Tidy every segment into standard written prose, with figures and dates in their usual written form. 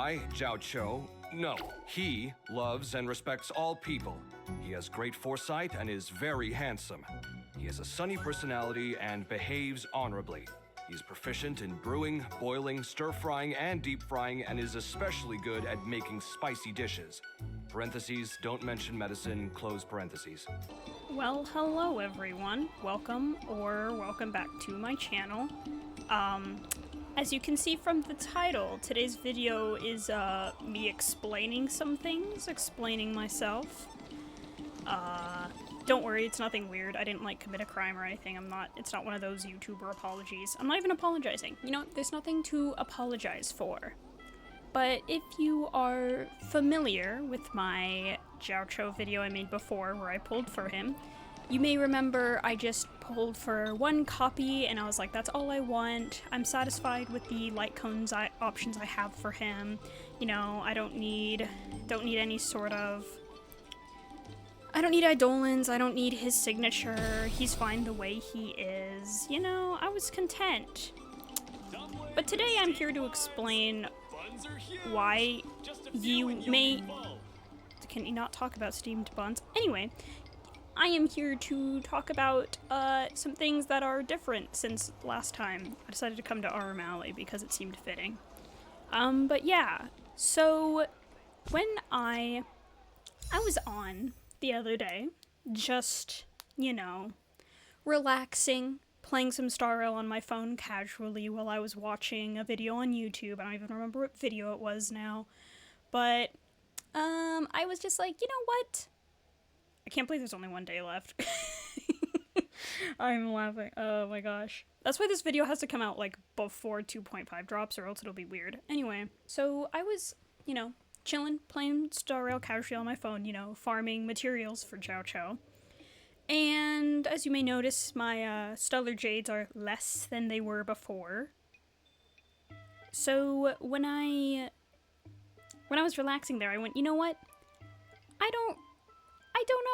I, Zhao Cho, no. He loves and respects all people. He has great foresight and is very handsome. He has a sunny personality and behaves honorably. He's proficient in brewing, boiling, stir-frying, and deep-frying, and is especially good at making spicy dishes. Parentheses, don't mention medicine, close parentheses. Well, hello everyone. Welcome back to my channel. As you can see from the title, today's video is me explaining some things, explaining myself. Don't worry, it's nothing weird. I didn't commit a crime or anything. It's not one of those YouTuber apologies. I'm not even apologizing. You know, there's nothing to apologize for. But if you are familiar with my Zhao Cho video I made before where I pulled for him, you may remember I just pulled for one copy and I was like, that's all I want. I'm satisfied with the light cones options I have for him. You know, I don't need any sort of... I don't need Eidolons, I don't need his signature, he's fine the way he is. You know, I was content. But today I'm here to explain why you may... Can you not talk about steamed buns? Anyway, I am here to talk about some things that are different since last time. I decided to come to Arm Alley because it seemed fitting. But yeah, so when I was on the other day, just, you know, relaxing, playing some Star Rail on my phone casually while I was watching a video on YouTube. I don't even remember what video it was now, but I was just like, you know what? I can't believe there's only one day left. I'm laughing. Oh my gosh. That's why this video has to come out before 2.5 drops or else it'll be weird. Anyway, so I was, you know, chilling, playing Star Rail casually on my phone, you know, farming materials for Zhao Cho. And as you may notice, my Stellar Jades are less than they were before. So when I was relaxing there, I went, you know what? I don't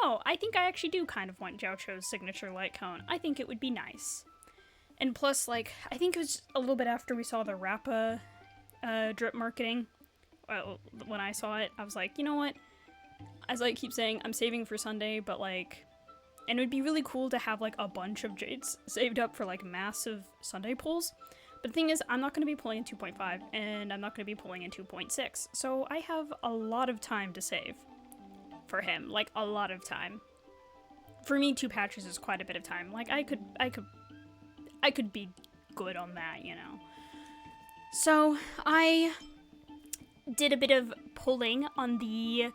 know. I think I actually do kind of want Zhao Cho's signature light cone. I think it would be nice. And plus, I think it was a little bit after we saw the Rappa drip marketing. Well, when I saw it, I was like, you know what? As I keep saying, I'm saving for Sunday, but and it would be really cool to have a bunch of Jades saved up for massive Sunday pulls. But the thing is, I'm not going to be pulling in 2.5, and I'm not going to be pulling in 2.6, so I have a lot of time to save for him, a lot of time. For me, 2 patches is quite a bit of time. I could be good on that, you know. So I did a bit of pulling on the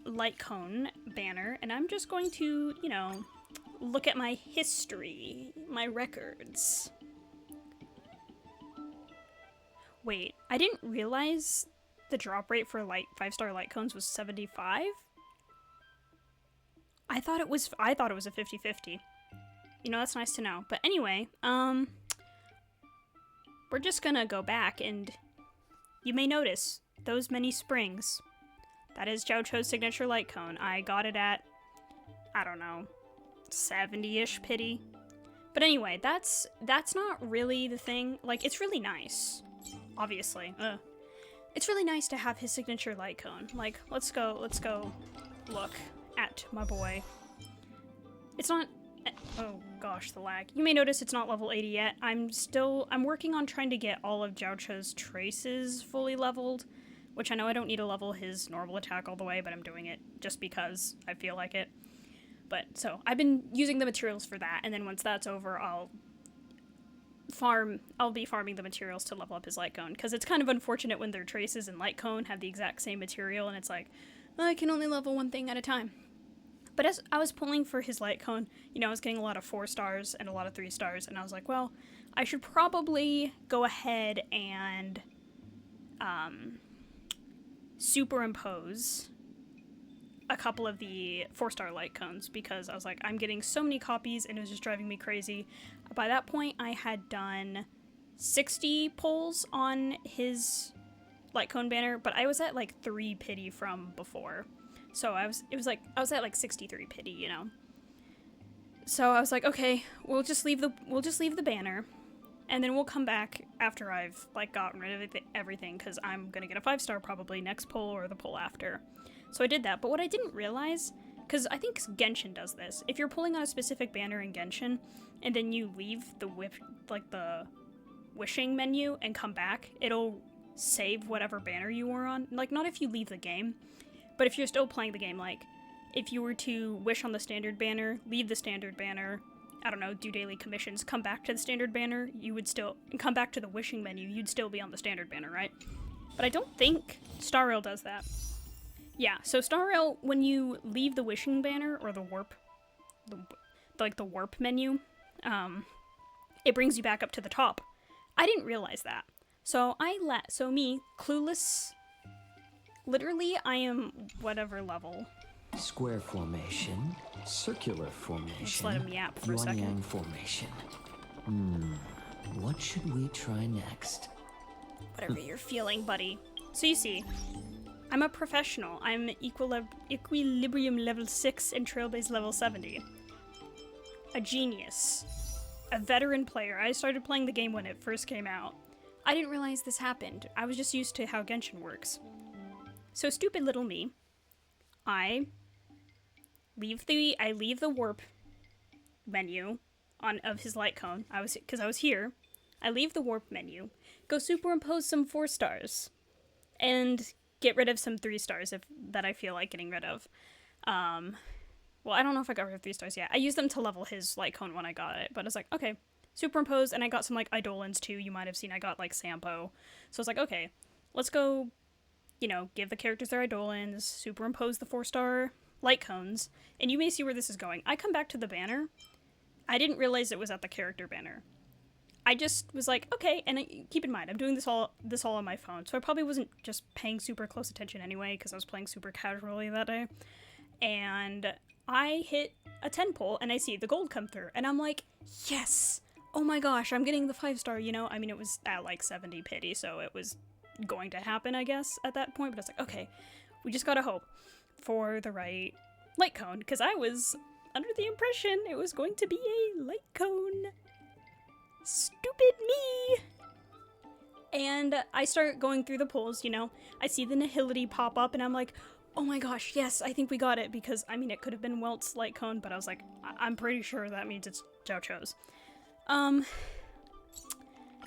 light cone banner, and I'm just going to, you know, look at my history, my records. Wait, I didn't realize the drop rate for 5-star light cones was 75? I thought it was a 50-50. You know, that's nice to know. But anyway, we're just gonna go back, and you may notice those many springs. That is Zhao Cho's signature light cone. I got it at, I don't know, 70-ish pity. But anyway, that's not really the thing. It's really nice, obviously. It's really nice to have his signature light cone. Let's go look at my boy. It's not... Oh gosh, the lag. You may notice it's not level 80 yet. I'm working on trying to get all of Zhao Cho's traces fully leveled, which I know I don't need to level his normal attack all the way, but I'm doing it just because I feel like it. But, so, I've been using the materials for that, and then once that's over, I'll be farming the materials to level up his light cone, because it's kind of unfortunate when their traces and light cone have the exact same material, and it's like, I can only level one thing at a time. But as I was pulling for his light cone, you know, I was getting a lot of 4 stars and a lot of 3 stars, and I was like, well, I should probably go ahead and superimpose a couple of the 4-star light cones, because I was like, I'm getting so many copies and it was just driving me crazy. By that point, I had done 60 pulls on his light cone banner, but I was at 3 pity from before. So I was at 63 pity, you know. So I was like, okay, we'll just leave the banner. and then we'll come back after I've, like, gotten rid of everything, because I'm gonna get a 5-star probably next pull or the pull after. So I did that, but what I didn't realize, because I think Genshin does this, if you're pulling on a specific banner in Genshin, and then you leave the wishing menu and come back, it'll save whatever banner you were on. Like, not if you leave the game, but if you're still playing the game, like, if you were to wish on the standard banner, leave the standard banner, I don't know, do daily commissions, come back to the standard banner, you would still, come back to the wishing menu, you'd still be on the standard banner, right? But I don't think Star Rail does that. Yeah, so Star Rail, when you leave the wishing banner, or the warp, the warp menu, it brings you back up to the top. I didn't realize that. So me, clueless, literally I am whatever level. Square formation, circular formation, Just let him yap for a second. Yang formation. What should we try next? Whatever you're feeling, buddy. So you see, I'm a professional. I'm Equilibrium level 6 and Trailblaze level 70. A genius. A veteran player. I started playing the game when it first came out. I didn't realize this happened. I was just used to how Genshin works. So stupid little me, I leave the warp menu of his light cone. Because I was here. I leave the warp menu, go superimpose some 4 stars, and get rid of some 3 stars that I feel like getting rid of. Well, I don't know if I got rid of 3 stars yet. I used them to level his light cone when I got it, but I was like, okay, superimpose, and I got some, like, Eidolons too. You might have seen I got, like, Sampo. So I was like, okay, let's go, you know, give the characters their Eidolons, superimpose the 4-star light cones, and you may see where this is going. I come back to the banner. I didn't realize it was at the character banner. I just was like, okay, and keep in mind, I'm doing this all on my phone, so I probably wasn't just paying super close attention anyway, because I was playing super casually that day. And I hit a 10 pull, and I see the gold come through, and I'm like, yes! Oh my gosh, I'm getting the 5-star, you know? I mean, it was at like 70 pity, so it was going to happen, I guess, at that point, but I was like, okay, we just gotta hope for the right light cone, because I was under the impression it was going to be a light cone. Stupid me! And I start going through the pulls, you know, I see the Nihility pop up, and I'm like, oh my gosh, yes, I think we got it, because, I mean, it could have been Welt's light cone, but I was like, I'm pretty sure that means it's Zhao Cho's.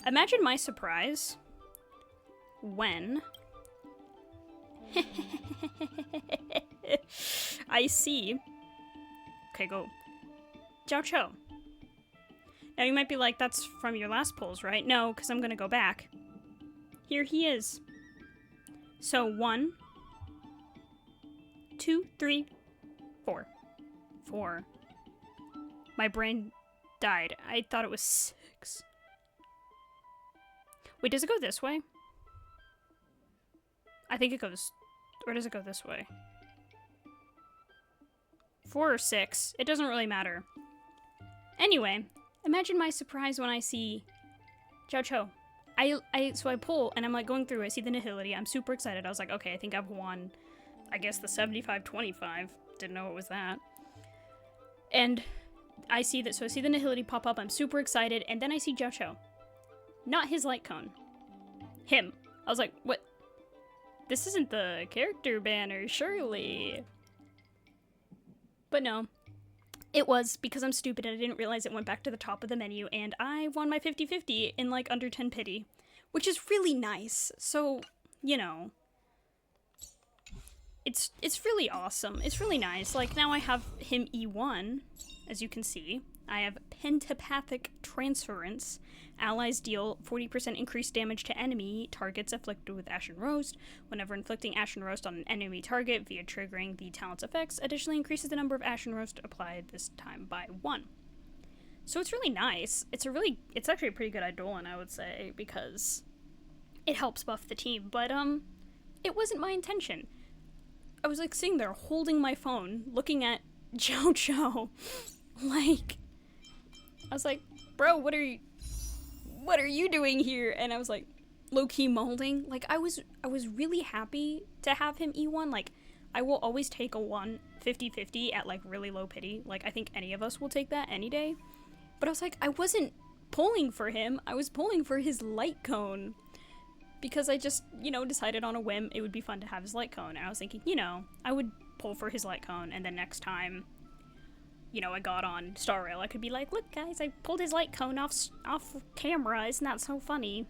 Imagine my surprise when I see, okay, go, Zhao Cho. Now you might be like, that's from your last pulls, right? No, because I'm gonna go back. Here he is. So 1, 2, 3, 4. 4. My brain died. I thought it was 6. Wait, does it go this way? I think it goes... Or does it go this way? 4 or 6. It doesn't really matter. Anyway, imagine my surprise when I see Zhao Cho. So I pull, and I'm like going through, I see the Nihility, I'm super excited. I was like, okay, I think I've won, I guess, the 75-25. Didn't know it was that. And I see that, so I see the Nihility pop up, I'm super excited, and then I see Zhao Cho. Not his light cone. Him. I was like, what? This isn't the character banner, surely. But no. It was, because I'm stupid and I didn't realize it went back to the top of the menu, and I won my 50-50 in, like, under 10 pity. Which is really nice. So, you know. It's really awesome. It's really nice. Like, now I have him E1, as you can see. I have Pentapathic Transference. Allies deal 40% increased damage to enemy targets afflicted with Ashen Roast. Whenever inflicting Ashen Roast on an enemy target via triggering the talent's effects, additionally increases the number of Ashen Roast applied this time by 1. So it's really nice. It's actually a pretty good Eidolon, I would say, because it helps buff the team. But, it wasn't my intention. I was, like, sitting there holding my phone, looking at Zhao Cho. Like, I was like, bro, what are you doing here? And I was like, low-key molding. Like, I was really happy to have him E1. Like, I will always take a 50-50 at, like, really low pity. Like, I think any of us will take that any day. But I was like, I wasn't pulling for him, I was pulling for his light cone. Because I just, decided on a whim it would be fun to have his light cone. And I was thinking, I would pull for his light cone, and then next time, I got on Star Rail, I could be like, look guys, I pulled his light cone off camera, isn't that so funny?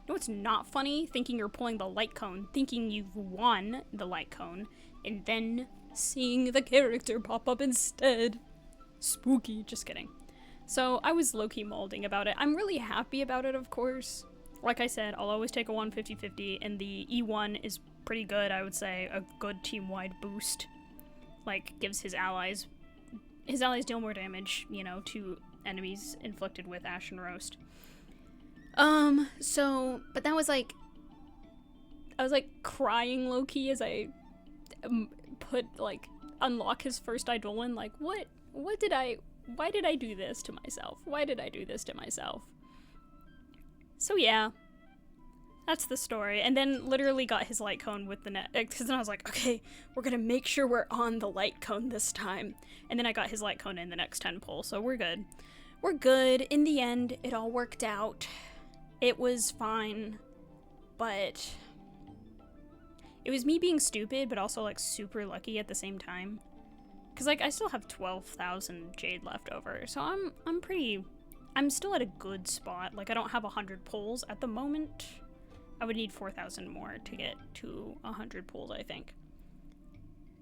No, it's not funny thinking you're pulling the light cone, thinking you've won the light cone, and then seeing the character pop up instead. Spooky, just kidding. So I was low-key molding about it. I'm really happy about it, of course. Like I said, I'll always take a 150-50, and the E1 is pretty good, I would say. A good team-wide boost. Like, gives his allies deal more damage, to enemies inflicted with Ash and Roast. But that was like, I was like crying low-key as I unlock his first Eidolon, like, why did I do this to myself? Why did I do this to myself? So yeah, that's the story. And then literally got his light cone with the net, because then I was like, okay, we're gonna make sure we're on the light cone this time. And then I got his light cone in the next 10 pull, so we're good. We're good. In the end, it all worked out. It was fine, but it was me being stupid, but also like super lucky at the same time. Cause like I still have 12,000 jade left over, so I'm still at a good spot. Like I don't have 100 pulls at the moment. I would need 4,000 more to get to 100 pulls, I think.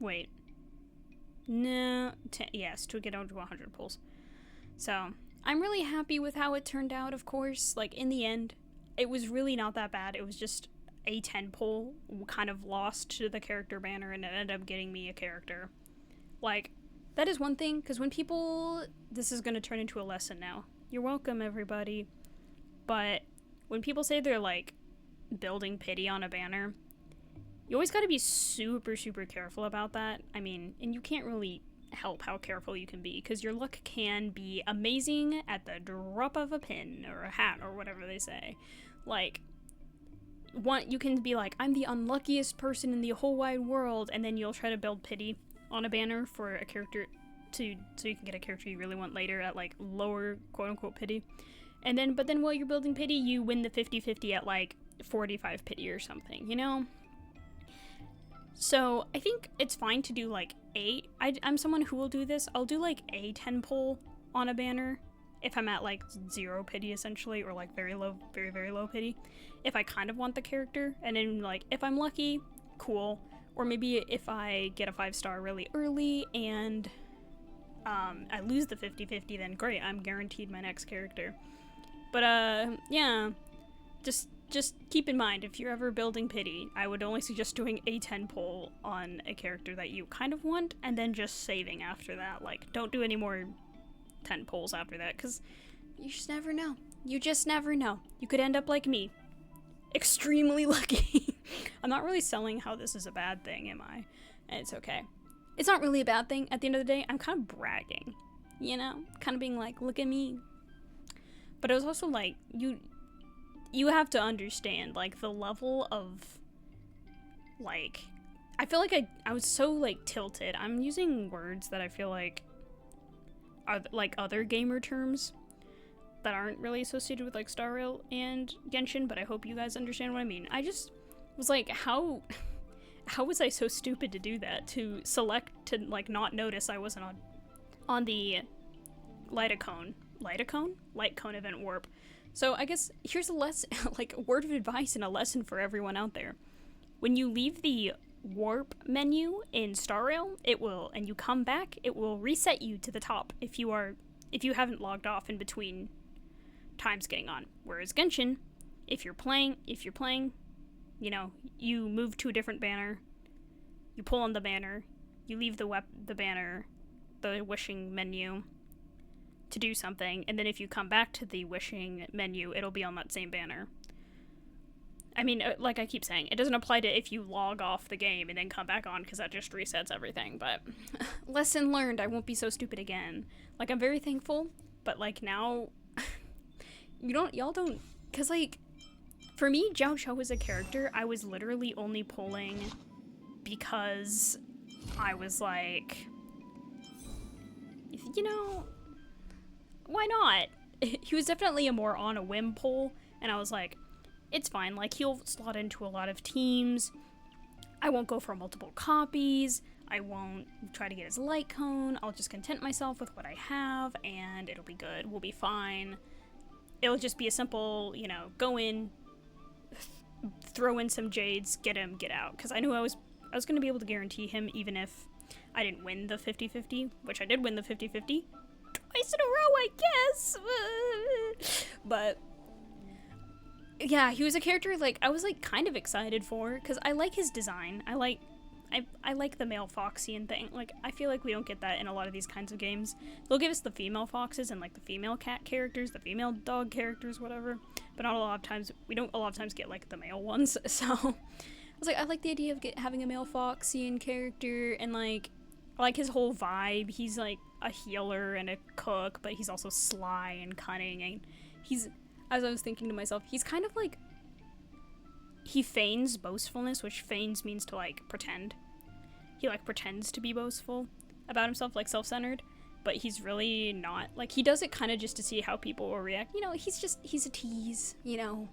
Wait. No, yes, to get down to 100 pulls. So, I'm really happy with how it turned out, of course. Like, in the end, it was really not that bad. It was just a 10 pull kind of lost to the character banner, and it ended up getting me a character. Like, that is one thing, because when people... This is going to turn into a lesson now. You're welcome, everybody. But when people say they're, like, building pity on a banner, you always gotta be super, super careful about that. I mean, and you can't really help how careful you can be, because your luck can be amazing at the drop of a pin, or a hat, or whatever they say. Like, you can be like, I'm the unluckiest person in the whole wide world, and then you'll try to build pity on a banner for a character, so you can get a character you really want later at, like, lower quote-unquote pity. But then while you're building pity, you win the 50-50 at, like, 45 pity or something, So, I think it's fine to do, like, I'm someone who will do this. I'll do, like, a 10 pull on a banner if I'm at, like, 0 pity, essentially, or, like, very low, very, very low pity. If I kind of want the character, and then, like, if I'm lucky, cool. Or maybe if I get a 5-star really early, and I lose the 50-50, then great, I'm guaranteed my next character. But, yeah, just keep in mind, if you're ever building pity, I would only suggest doing a 10 pull on a character that you kind of want, and then just saving after that. Like, don't do any more 10 pulls after that, because you just never know. You just never know. You could end up like me. Extremely lucky. I'm not really selling how this is a bad thing, am I? And it's okay. It's not really a bad thing. At the end of the day, I'm kind of bragging. Kind of being like, look at me. But it was also like, you have to understand, like, the level of, like, I feel like I was so, like, tilted. I'm using words that I feel like are, like, other gamer terms that aren't really associated with, like, Star Rail and Genshin, but I hope you guys understand what I mean. I just was like, how was I so stupid to do that? To like, not notice I wasn't on the light cone event warp. So I guess here's a lesson, like a word of advice and a lesson for everyone out there. When you leave the warp menu in Star Rail, and you come back, it will reset you to the top if you haven't logged off in between times getting on. Whereas Genshin, if you're playing, you move to a different banner, you pull on the banner, you leave the banner, the wishing menu, to do something, and then if you come back to the wishing menu, it'll be on that same banner. I mean, like I keep saying, it doesn't apply to if you log off the game and then come back on, because that just resets everything, but lesson learned, I won't be so stupid again. Like, I'm very thankful, but, like, now, y'all don't, because, like, for me, Zhao Chou as a character, I was literally only pulling because I was like, why not? he was definitely a more on a whim pull, and I was like, it's fine. Like, he'll slot into a lot of teams. I won't go for multiple copies. I won't try to get his light cone. I'll just content myself with what I have, and it'll be good. We'll be fine. It'll just be a simple, you know, go in, throw in some jades, get him, get out. Because I knew I was going to be able to guarantee him even if I didn't win the 50-50, which I did win the 50-50 twice in a row, I guess. But yeah, he was a character, like, I was, like, kind of excited for, because I like his design. I like the male Foxian thing. Like, I feel like we don't get that in a lot of these kinds of games. They'll give us the female foxes and, like, the female cat characters, the female dog characters, whatever. But not a lot of times, we don't a lot of times get, like, the male ones. So, I was like, I like the idea of having a male Foxian character, and, like, I like his whole vibe. He's, like, a healer and a cook, but he's also sly and cunning, and he's, as I was thinking to myself, he's kind of like, he feigns boastfulness, which feigns means to, like, pretend. He, like, pretends to be boastful about himself, like, self-centered, but he's really not. Like, he does it kind of just to see how people will react. You know, he's a tease, you know.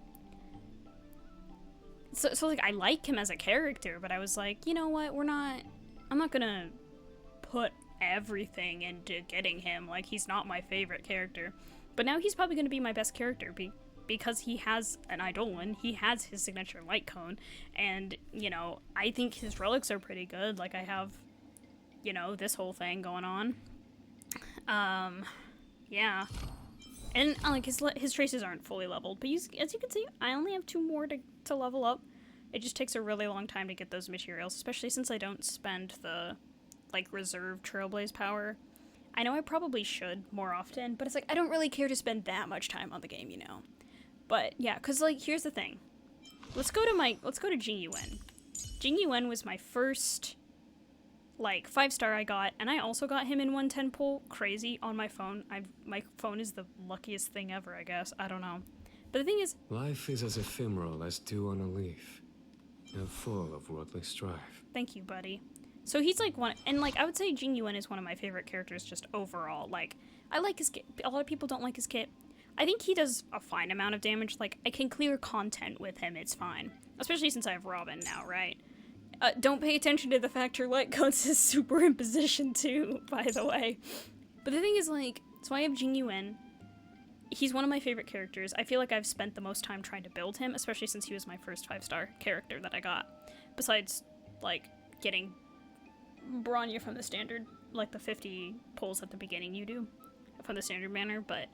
So, like, I like him as a character, but I was like, you know what, I'm not gonna put everything into getting him. Like, he's not my favorite character. But now he's probably gonna be my best character, because he has an Eidolon, he has his signature light cone, and, you know, I think his relics are pretty good. Like, I have, you know, this whole thing going on. Yeah. And, like, his traces aren't fully leveled, but as you can see, I only have 2 more to level up. It just takes a really long time to get those materials, especially since I don't spend the, like, reserve Trailblaze power. I know I probably should more often, but it's like, I don't really care to spend that much time on the game, you know? But, yeah, because, like, here's the thing. Let's go to Jing Yuan. Jing Yuan was my first, like, 5-star I got, and I also got him in 110 pull. Crazy, on my phone. My phone is the luckiest thing ever, I guess. I don't know. But the thing is, life is as ephemeral as dew on a leaf, and full of worldly strife. Thank you, buddy. So he's, like, one, and, like, I would say Jing Yuan is one of my favorite characters just overall. Like, I like his kit. A lot of people don't like his kit. I think he does a fine amount of damage. Like, I can clear content with him, it's fine. Especially since I have Robin now, right? Don't pay attention to the fact her light cone says super imposition too, by the way. But the thing is, like, so I have Jing Yuan. He's one of my favorite characters. I feel like I've spent the most time trying to build him, especially since he was my first 5-star character that I got. Besides, like, getting Bronya from the standard, like the 50 pulls at the beginning you do, from the standard banner, but...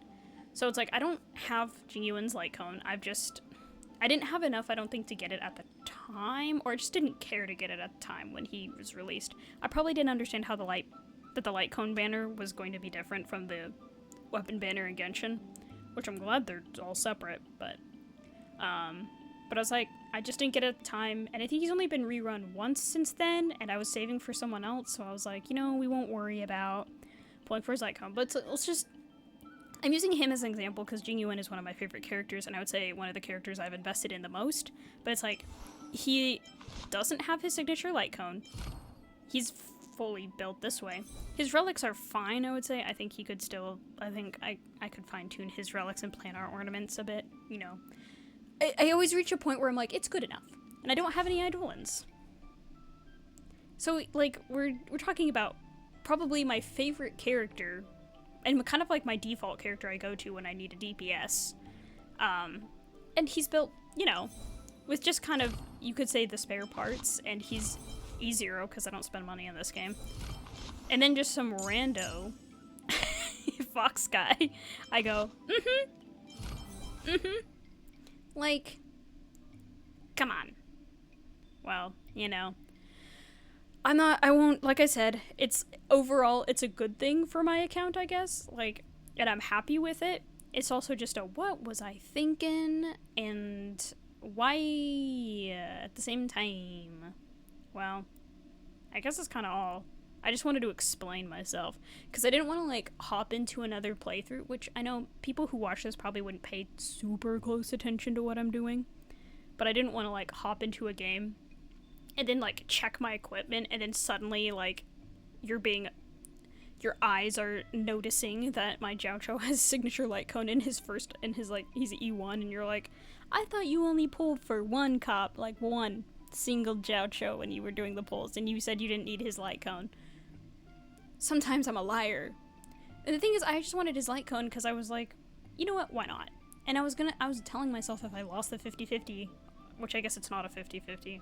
So it's like, I don't have Jing Yuan's light cone. I didn't have enough, I don't think, to get it at the time, or I just didn't care to get it at the time when he was released. I probably didn't understand how the light cone banner was going to be different from the weapon banner in Genshin, which I'm glad they're all separate, but I was like, I just didn't get it at the time, and I think he's only been rerun once since then, and I was saving for someone else, so I was like, you know, we won't worry about pulling for his light cone, but let's just... I'm using him as an example because Jing Yuan is one of my favorite characters, and I would say one of the characters I've invested in the most, but it's like, he doesn't have his signature light cone. He's fully built this way. His relics are fine, I would say. I think he could still, I could fine-tune his relics and planar ornaments a bit, you know. I always reach a point where I'm like, it's good enough, and I don't have any Eidolons. So, like, we're talking about probably my favorite character, and kind of like my default character I go to when I need a DPS. And he's built, you know, with just kind of, you could say, the spare parts, and he's E0 because I don't spend money on this game. And then just some rando fox guy. I go, like, come on. Well, you know. I won't, like I said, overall, it's a good thing for my account, I guess, like, and I'm happy with it. It's also just a, what was I thinking, and why at the same time? Well, I guess that's kind of all. I just wanted to explain myself, because I didn't want to, like, hop into another playthrough, which I know people who watch this probably wouldn't pay super close attention to what I'm doing, but I didn't want to, like, hop into a game and then, like, check my equipment, and then suddenly, like, you're being your eyes are noticing that my Jiaocho has signature light cone in his he's E1, and you're like, I thought you only pulled for one cop, like one single Jiaocho when you were doing the pulls, and you said you didn't need his light cone. Sometimes I'm a liar. And the thing is, I just wanted his light cone because I was like, you know what, why not? And I was telling myself if I lost the 50-50, which I guess it's not a 50-50,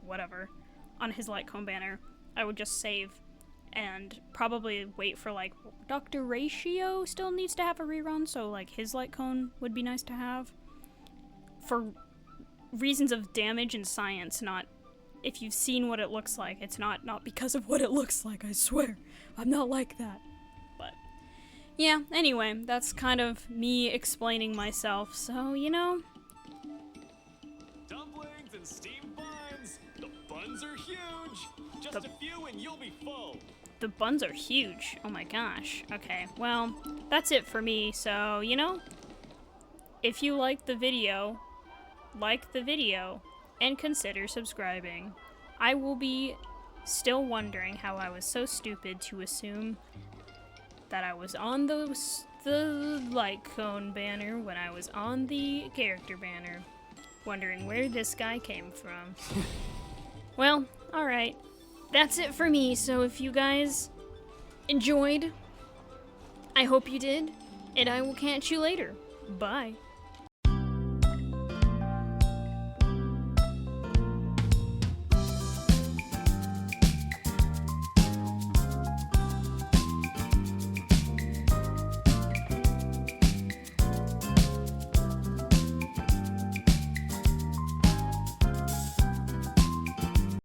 whatever, on his light cone banner, I would just save and probably wait for, like, Dr. Ratio still needs to have a rerun, so, like, his light cone would be nice to have. For reasons of damage and science, not if you've seen what it looks like. It's not because of what it looks like, I swear. I'm not like that. But, yeah, anyway, that's kind of me explaining myself, so, you know. Dumplings and steamed buns! The buns are huge! Just a few and you'll be full! The buns are huge. Oh my gosh. Okay, well, that's it for me, so, you know, if you like the video, and consider subscribing. I will be still wondering how I was so stupid to assume that I was on the light cone banner when I was on the character banner, wondering where this guy came from. Well, alright. That's it for me, so if you guys enjoyed, I hope you did, and I will catch you later. Bye.